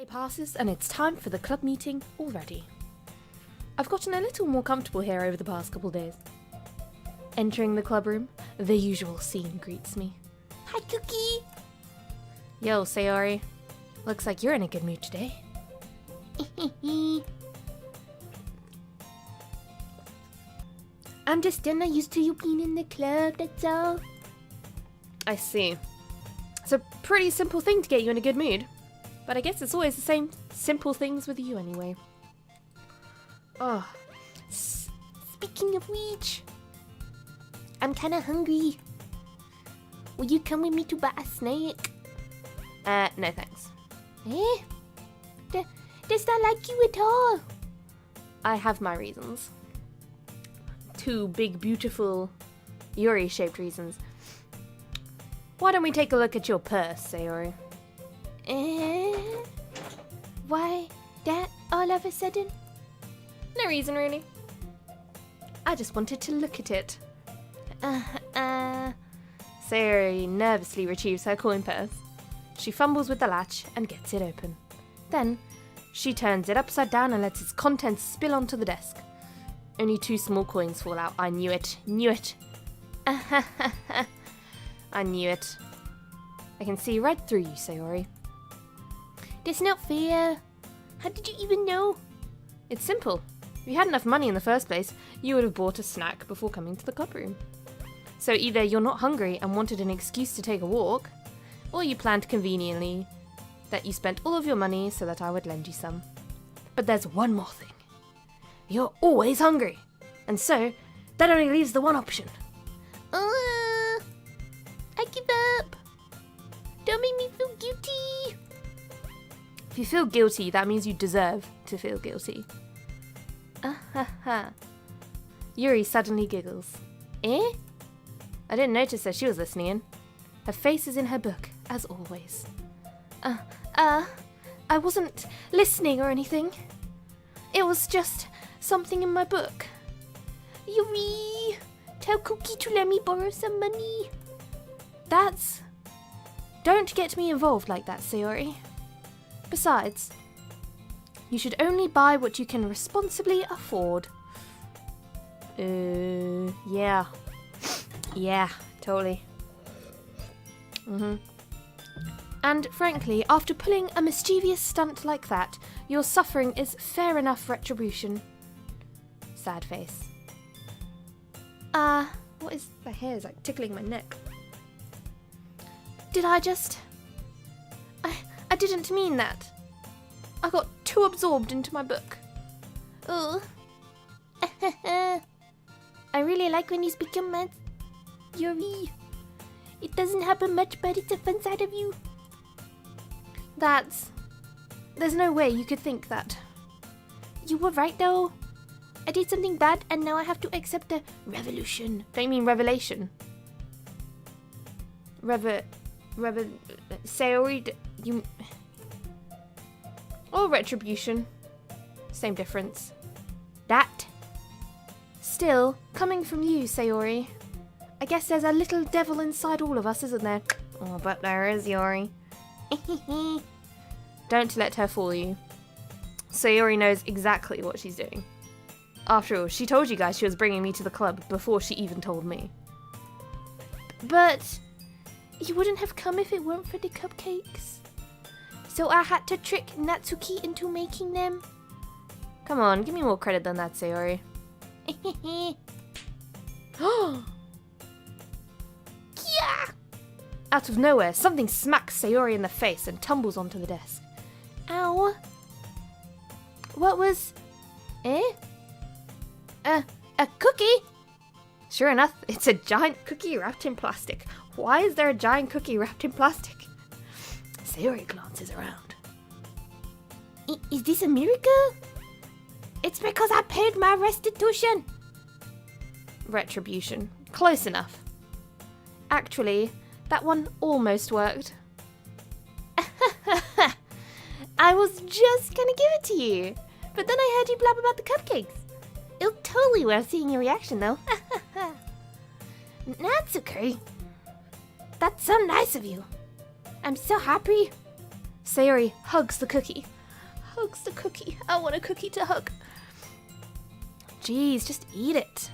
Day passes and it's time for the club meeting already. I've gotten a little more comfortable here over the past couple days. Entering the club room, the usual scene greets me. Hi, Kookiee! Yo, Sayori. Looks like you're in a good mood today. I'm just not used to you being in the club, that's all. I see. It's a pretty simple thing to get you in a good mood. But I guess it's always the same simple things with you anyway. Oh. Speaking of which, I'm kinda hungry. Will you come with me to buy a snack? No thanks. Does that like you at all? I have my reasons. 2 big, beautiful, Yuri-shaped reasons. Why don't we take a look at your purse, Sayori? Why that all of a sudden? No reason, really. I just wanted to look at it. Sayori nervously retrieves her coin purse. She fumbles with the latch and gets it open. Then, she turns it upside down and lets its contents spill onto the desk. Only 2 small coins fall out. I knew it. Knew it. I knew it. I can see right through you, Sayori. That's not fair. How did you even know? It's simple. If you had enough money in the first place, you would have bought a snack before coming to the club room. So either you're not hungry and wanted an excuse to take a walk, or you planned conveniently that you spent all of your money so that I would lend you some. But there's one more thing. You're always hungry. And so, that only leaves the one option. I give up. Don't make me feel guilty. If you feel guilty, that means you deserve to feel guilty. Yuri suddenly giggles. I didn't notice that she was listening in. Her face is in her book, as always. I wasn't listening or anything. It was just something in my book. Yuri, tell Kookiee to let me borrow some money. Don't get me involved like that, Sayori. Besides, you should only buy what you can responsibly afford. Yeah. Yeah, totally. And frankly, after pulling a mischievous stunt like that, your suffering is fair enough retribution. Sad face. What is the hair is like tickling my neck? Did I just... I didn't mean that. I got too absorbed into my book. Ugh. I really like when you speak your mind, Yuri. It doesn't happen much, but it's a fun side of you. There's no way you could think that. You were right, though. I did something bad, and now I have to accept the revolution. Don't you mean revelation? Sayori, you... Or retribution. Same difference. That. Still, coming from you, Sayori. I guess there's a little devil inside all of us, isn't there? Oh, but there is, Yuri. Don't let her fool you. Sayori knows exactly what she's doing. After all, she told you guys she was bringing me to the club before she even told me. But you wouldn't have come if it weren't for the cupcakes. So I had to trick Natsuki into making them. Come on, give me more credit than that, Sayori. Yeah! Out of nowhere, something smacks Sayori in the face and tumbles onto the desk. Ow. What was... A cookie? Sure enough, it's a giant cookie wrapped in plastic. Why is there a giant cookie wrapped in plastic? Sayori glances around. Is this a miracle? It's because I paid my restitution. Retribution. Close enough. Actually, that one almost worked. I was just gonna give it to you, but then I heard you blab about the cupcakes. It was totally worth seeing your reaction, though. Natsuki. That's so nice of you. I'm so happy. Sayori hugs the cookie. I want a cookie to hug. Jeez, just eat it.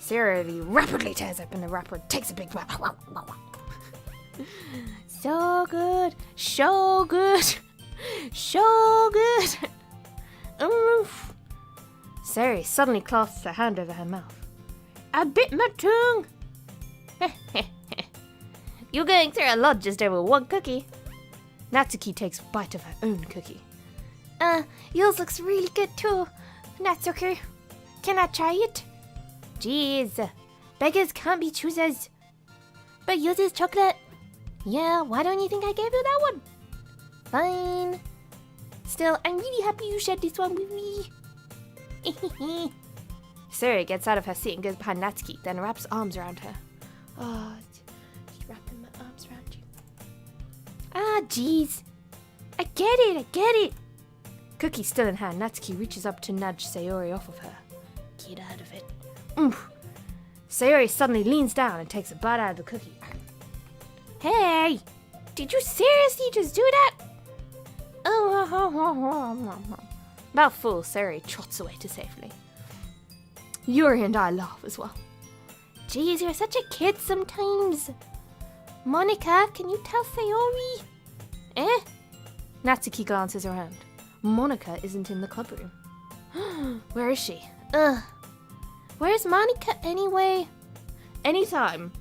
Sayori rapidly tears open the wrapper and takes a bite. So good. So good. So good. Oof. Sayori suddenly clasps her hand over her mouth. I bit my tongue. You're going through a lot just over one cookie. Natsuki takes a bite of her own cookie. Yours looks really good too, Natsuki. Can I try it? Jeez, beggars can't be choosers. But yours is chocolate. Yeah, why don't you think I gave you that one? Fine. Still, I'm really happy you shared this one with me. Sayori gets out of her seat and goes behind Natsuki, then wraps arms around her. Oh, just wrapping my arms around you. Ah, jeez. I get it. Cookie still in hand, Natsuki reaches up to nudge Sayori off of her. Get out of it. Oomph. Sayori suddenly leans down and takes a bite out of the cookie. Hey! Did you seriously just do that? About full, Sayori trots away to safely. Yuri and I laugh as well. Jeez, you're such a kid sometimes. Monica, can you tell Sayori? Eh? Natsuki glances around. Monica isn't in the club room. Where is she? Where's Monica anyway? Anytime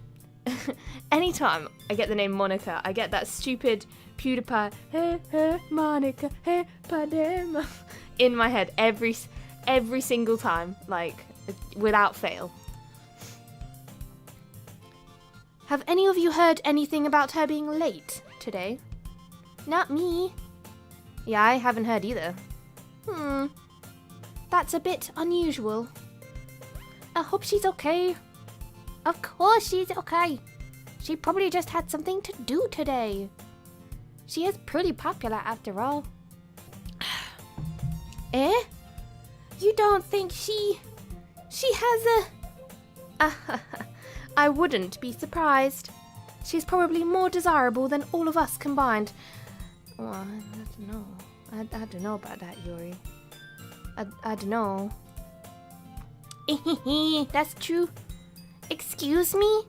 I get the name Monica, I get that stupid PewDiePie, hey, Monica, hey, Padema, in my head every single time, like, without fail. Have any of you heard anything about her being late today? Not me. Yeah, I haven't heard either. That's a bit unusual. I hope she's okay. Of course she's okay. She probably just had something to do today. She is pretty popular after all. Eh? You don't think she has a... I wouldn't be surprised. She's probably more desirable than all of us combined. Well, I don't know. I don't know about that, Yuri. I don't know. That's true. Excuse me?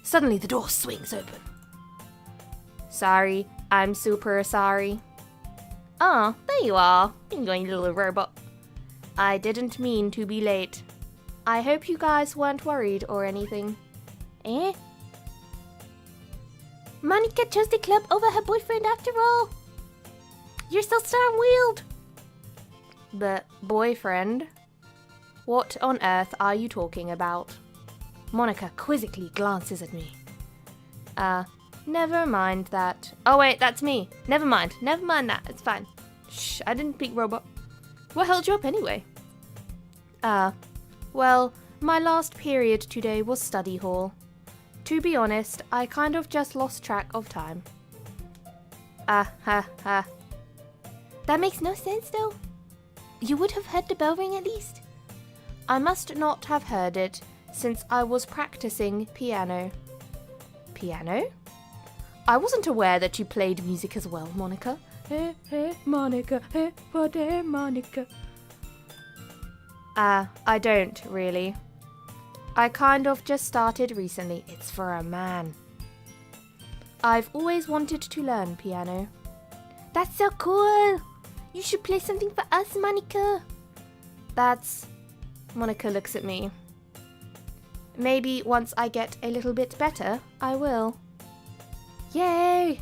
Suddenly the door swings open. Sorry, I'm super sorry. Oh, there you are, you little robot. I didn't mean to be late. I hope you guys weren't worried or anything. Eh? Monica chose the club over her boyfriend after all. You're so strong-willed. The boyfriend? What on earth are you talking about? Monica quizzically glances at me. Never mind that. Oh wait, that's me. Never mind that. It's fine. Shh, I didn't speak robot. What held you up anyway? Well, my last period today was study hall. To be honest, I kind of just lost track of time. That makes no sense though. You would have heard the bell ring at least. I must not have heard it, since I was practicing piano. Piano? I wasn't aware that you played music as well, Monica. Hey, Monica, hey, Monica. I don't, really. I kind of just started recently. It's for a man. I've always wanted to learn piano. That's so cool! You should play something for us, Monica. Monica looks at me. Maybe once I get a little bit better, I will. Yay!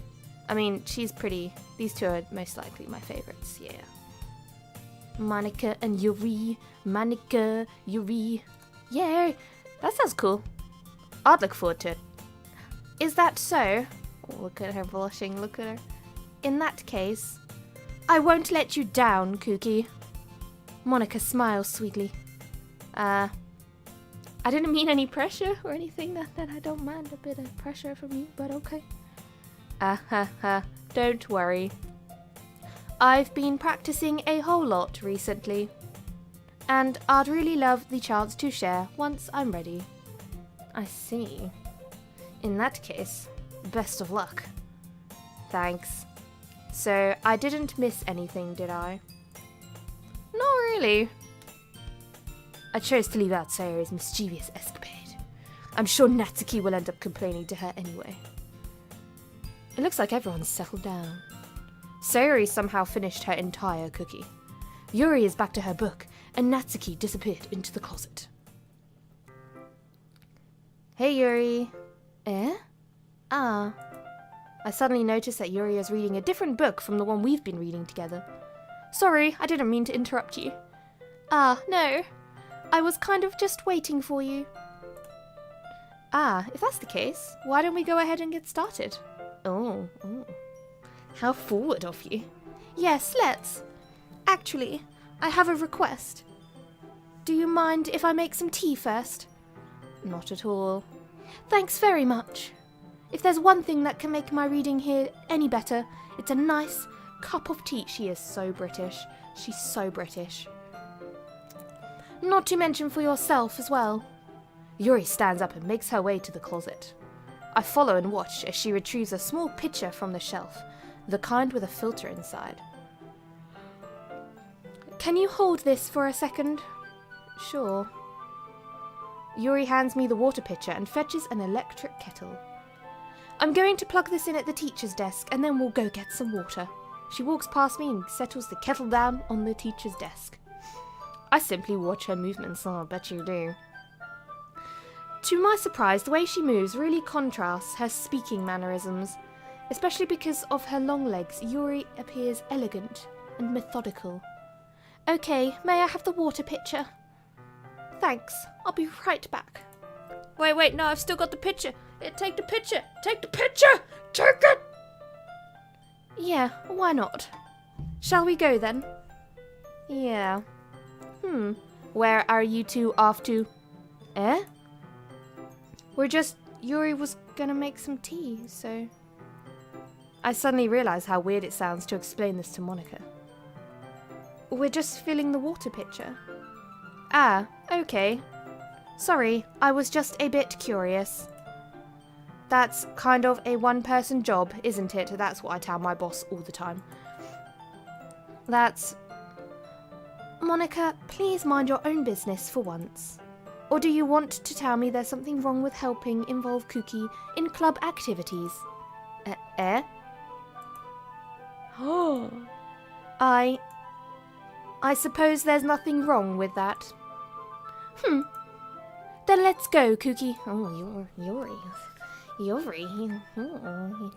I mean, she's pretty. These two are most likely my favorites, yeah. Monica and Yuri. Monica, Yuri. Yay! That sounds cool. I'd look forward to it. Is that so? Oh, look at her blushing, look at her. In that case, I won't let you down, Kookiee. Monica smiles sweetly. I didn't mean any pressure or anything. That I don't mind a bit of pressure from you, but okay. Don't worry. I've been practicing a whole lot recently, and I'd really love the chance to share once I'm ready. I see. In that case, best of luck. Thanks. So, I didn't miss anything, did I? Not really. I chose to leave out Sayori's mischievous escapade. I'm sure Natsuki will end up complaining to her anyway. It looks like everyone's settled down. Sayori somehow finished her entire cookie. Yuri is back to her book, and Natsuki disappeared into the closet. Hey, Yuri. Eh? Ah. I suddenly noticed that Yuri is reading a different book from the one we've been reading together. Sorry, I didn't mean to interrupt you. Ah, no. I was kind of just waiting for you. Ah, if that's the case, why don't we go ahead and get started? Oh. How forward of you. Yes, let's. Actually, I have a request. Do you mind if I make some tea first? Not at all. Thanks very much. If there's one thing that can make my reading here any better, it's a nice cup of tea. She is so British. She's so British. Not to mention for yourself as well. Yuri stands up and makes her way to the closet. I follow and watch as she retrieves a small pitcher from the shelf, the kind with a filter inside. Can you hold this for a second? Sure. Yuri hands me the water pitcher and fetches an electric kettle. I'm going to plug this in at the teacher's desk and then we'll go get some water. She walks past me and settles the kettle down on the teacher's desk. I simply watch her movements. Oh, I bet you do. To my surprise, the way she moves really contrasts her speaking mannerisms. Especially because of her long legs, Yuri appears elegant and methodical. Okay, may I have the water pitcher? Thanks, I'll be right back. Wait, no, I've still got the pitcher. Take the pitcher! Take the pitcher! Take it! Yeah, why not? Shall we go then? Yeah. Where are you two off to? Eh? Yuri was gonna make some tea, so... I suddenly realise how weird it sounds to explain this to Monika. We're just filling the water pitcher. Ah, okay. Sorry, I was just a bit curious. That's kind of a one-person job, isn't it? That's what I tell my boss all the time. Monika, please mind your own business for once. Or do you want to tell me there's something wrong with helping involve Kookiee in club activities? Eh? Oh. I suppose there's nothing wrong with that. Then let's go, Kookiee. Oh, Yuri. Oh, he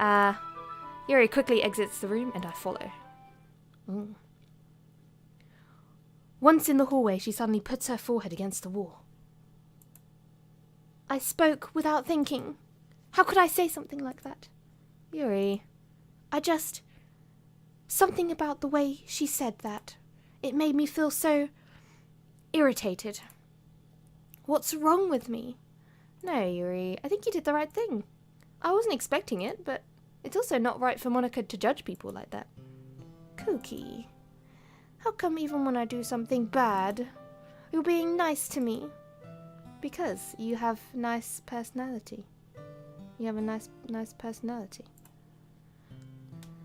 didn't. Yuri quickly exits the room and I follow. Once in the hallway, she suddenly puts her forehead against the wall. I spoke without thinking. How could I say something like that? Yuri, something about the way she said that. It made me feel so irritated. What's wrong with me? No, Yuri, I think you did the right thing. I wasn't expecting it, but it's also not right for Monika to judge people like that. Kookiee, how come even when I do something bad, you're being nice to me? Because you have nice personality. You have a nice personality.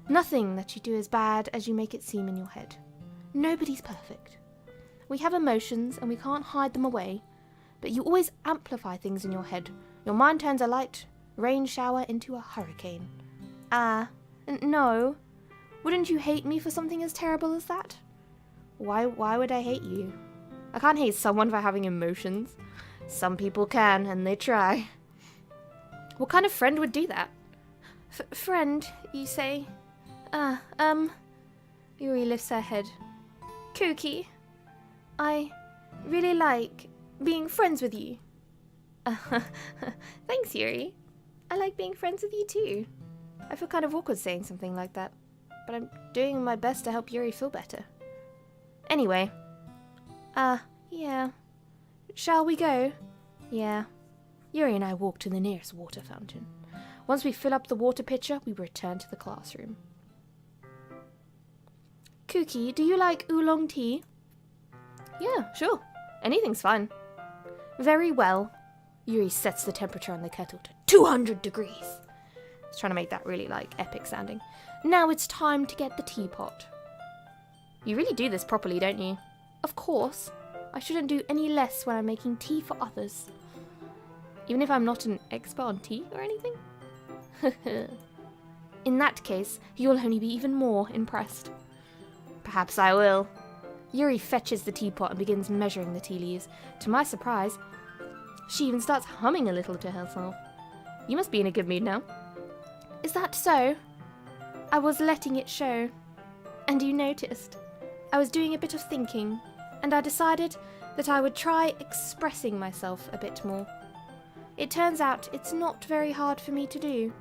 Nothing that you do is bad as you make it seem in your head. Nobody's perfect. We have emotions and we can't hide them away, but you always amplify things in your head. Your mind turns a light rain shower into a hurricane. No. Wouldn't you hate me for something as terrible as that? Why would I hate you? I can't hate someone for having emotions. Some people can, and they try. What kind of friend would do that? Friend, you say? Yuri lifts her head. Kookiee, I really like being friends with you. Thanks, Yuri. I like being friends with you too. I feel kind of awkward saying something like that, but I'm doing my best to help Yuri feel better. Anyway. Yeah. Shall we go? Yeah. Yuri and I walk to the nearest water fountain. Once we fill up the water pitcher, we return to the classroom. Kookiee, do you like oolong tea? Yeah, sure. Anything's fine. Very well. Yuri sets the temperature on the kettle to 200 degrees. I was trying to make that really, like, epic sounding. Now it's time to get the teapot. You really do this properly, don't you? Of course. I shouldn't do any less when I'm making tea for others. Even if I'm not an expert on tea or anything? In that case, you'll only be even more impressed. Perhaps I will. Yuri fetches the teapot and begins measuring the tea leaves. To my surprise, she even starts humming a little to herself. You must be in a good mood now. Is that so? I was letting it show. And you noticed. I was doing a bit of thinking, and I decided that I would try expressing myself a bit more. It turns out it's not very hard for me to do.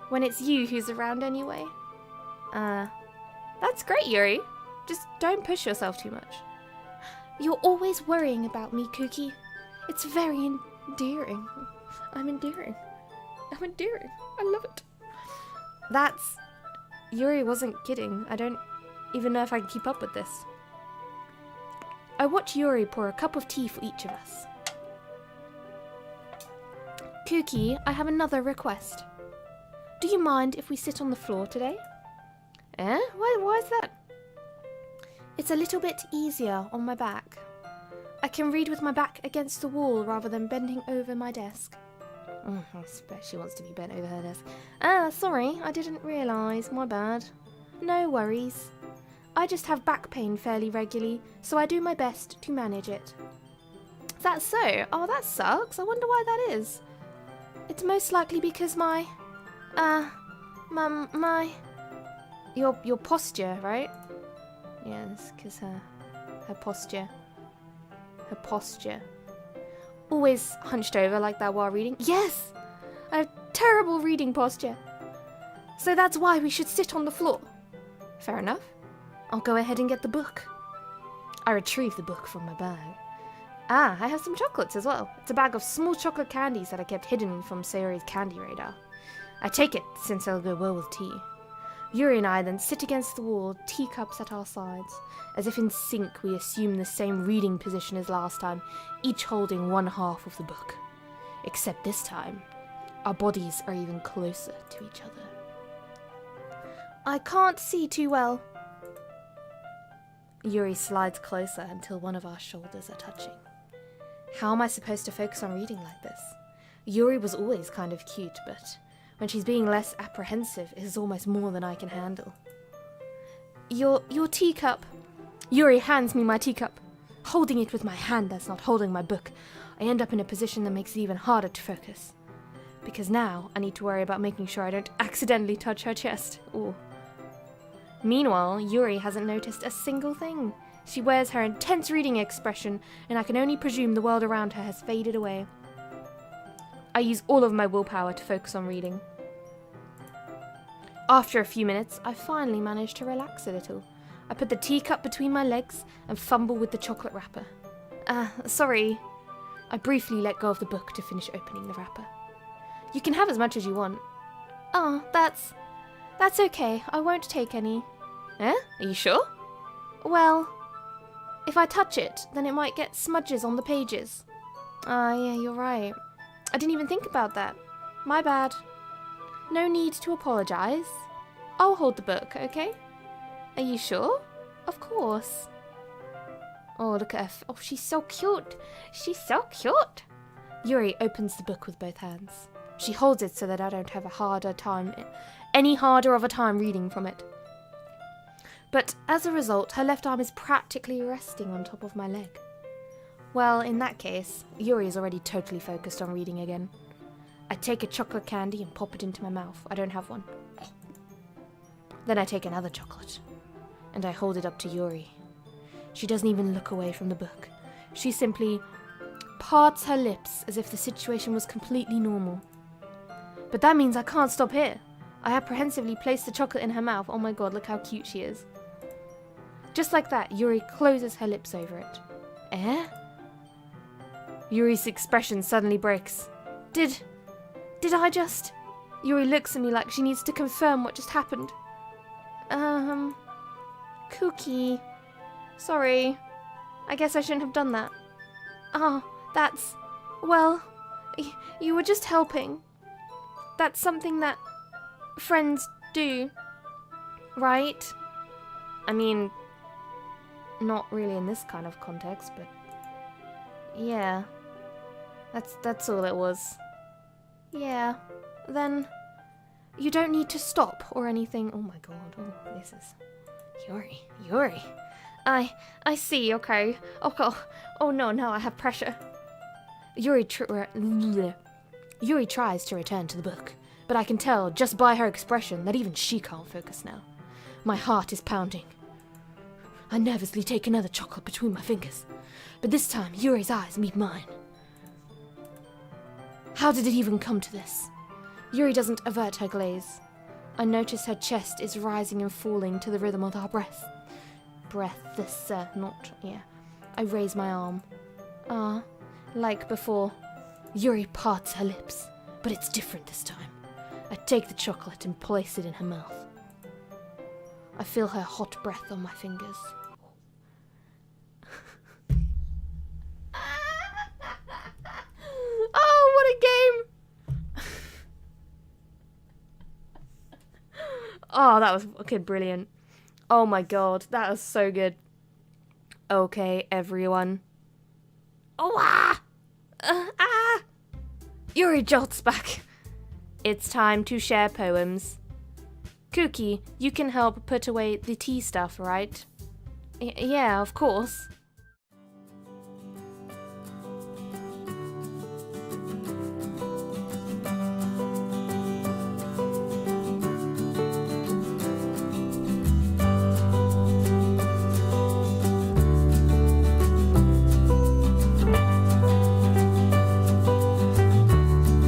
When it's you who's around anyway. That's great, Yuri. Just don't push yourself too much. You're always worrying about me, Kookiee. It's very endearing. I'm endearing. I love it. Yuri wasn't kidding. I don't even know if I can keep up with this. I watch Yuri pour a cup of tea for each of us. Kookiee, I have another request. Do you mind if we sit on the floor today? Why is that? It's a little bit easier on my back. I can read with my back against the wall rather than bending over my desk. Oh, I bet she wants to be bent over her desk. Sorry, I didn't realise. My bad. No worries. I just have back pain fairly regularly, so I do my best to manage it. Is that so? Oh, that sucks. I wonder why that is. It's most likely because your posture, right? Yes, because her posture. Her posture. Always hunched over like that while reading. Yes! I have terrible reading posture. So that's why we should sit on the floor. Fair enough. I'll go ahead and get the book. I retrieve the book from my bag. I have some chocolates as well. It's a bag of small chocolate candies that I kept hidden from Sayori's candy radar. I take it, since it'll go well with tea. Yuri and I then sit against the wall, teacups at our sides. As if in sync, we assume the same reading position as last time, each holding one half of the book. Except this time, our bodies are even closer to each other. I can't see too well. Yuri slides closer until one of our shoulders are touching. How am I supposed to focus on reading like this? Yuri was always kind of cute, but when she's being less apprehensive, it is almost more than I can handle. Your teacup. Yuri hands me my teacup. Holding it with my hand that's not holding my book, I end up in a position that makes it even harder to focus. Because now I need to worry about making sure I don't accidentally touch her chest. Ooh. Meanwhile, Yuri hasn't noticed a single thing. She wears her intense reading expression, and I can only presume the world around her has faded away. I use all of my willpower to focus on reading. After a few minutes, I finally manage to relax a little. I put the teacup between my legs and fumble with the chocolate wrapper. Sorry. I briefly let go of the book to finish opening the wrapper. You can have as much as you want. Oh, that's okay. I won't take any. Are you sure? Well, if I touch it, then it might get smudges on the pages. Yeah, you're right. I didn't even think about that. My bad. No need to apologise. I'll hold the book, okay? Are you sure? Of course. Oh, look at her. Oh, she's so cute. She's so cute. Yuri opens the book with both hands. She holds it so that I don't have any harder of a time reading from it. But as a result, her left arm is practically resting on top of my leg. Well, in that case, Yuri is already totally focused on reading again. I take a chocolate candy and pop it into my mouth. I don't have one. Then I take another chocolate, and I hold it up to Yuri. She doesn't even look away from the book. She simply parts her lips as if the situation was completely normal. But that means I can't stop here. I apprehensively place the chocolate in her mouth. Oh my god, look how cute she is. Just like that, Yuri closes her lips over it. Yuri's expression suddenly breaks. Did I just... Yuri looks at me like she needs to confirm what just happened. Kookiee. Sorry. I guess I shouldn't have done that. Well, you were just helping. That's something that friends do, right? I mean, not really in this kind of context, but yeah. That's all it was. Yeah. Then you don't need to stop or anything. Oh my god. Oh, this is Yuri. I see. Okay. Oh no, now I have pressure. Yuri tries to return to the book, but I can tell just by her expression that even she can't focus now. My heart is pounding. I nervously take another chocolate between my fingers, but this time Yuri's eyes meet mine. How did it even come to this? Yuri doesn't avert her gaze. I notice her chest is rising and falling to the rhythm of our breath. I raise my arm. Like before. Yuri parts her lips, but it's different this time. I take the chocolate and place it in her mouth. I feel her hot breath on my fingers. Oh, what a game! Oh, that was fucking brilliant. Oh my god, that was so good. Okay, everyone. Oh, Yuri jolts back. It's time to share poems. Kookiee, you can help put away the tea stuff, right? Yeah, of course.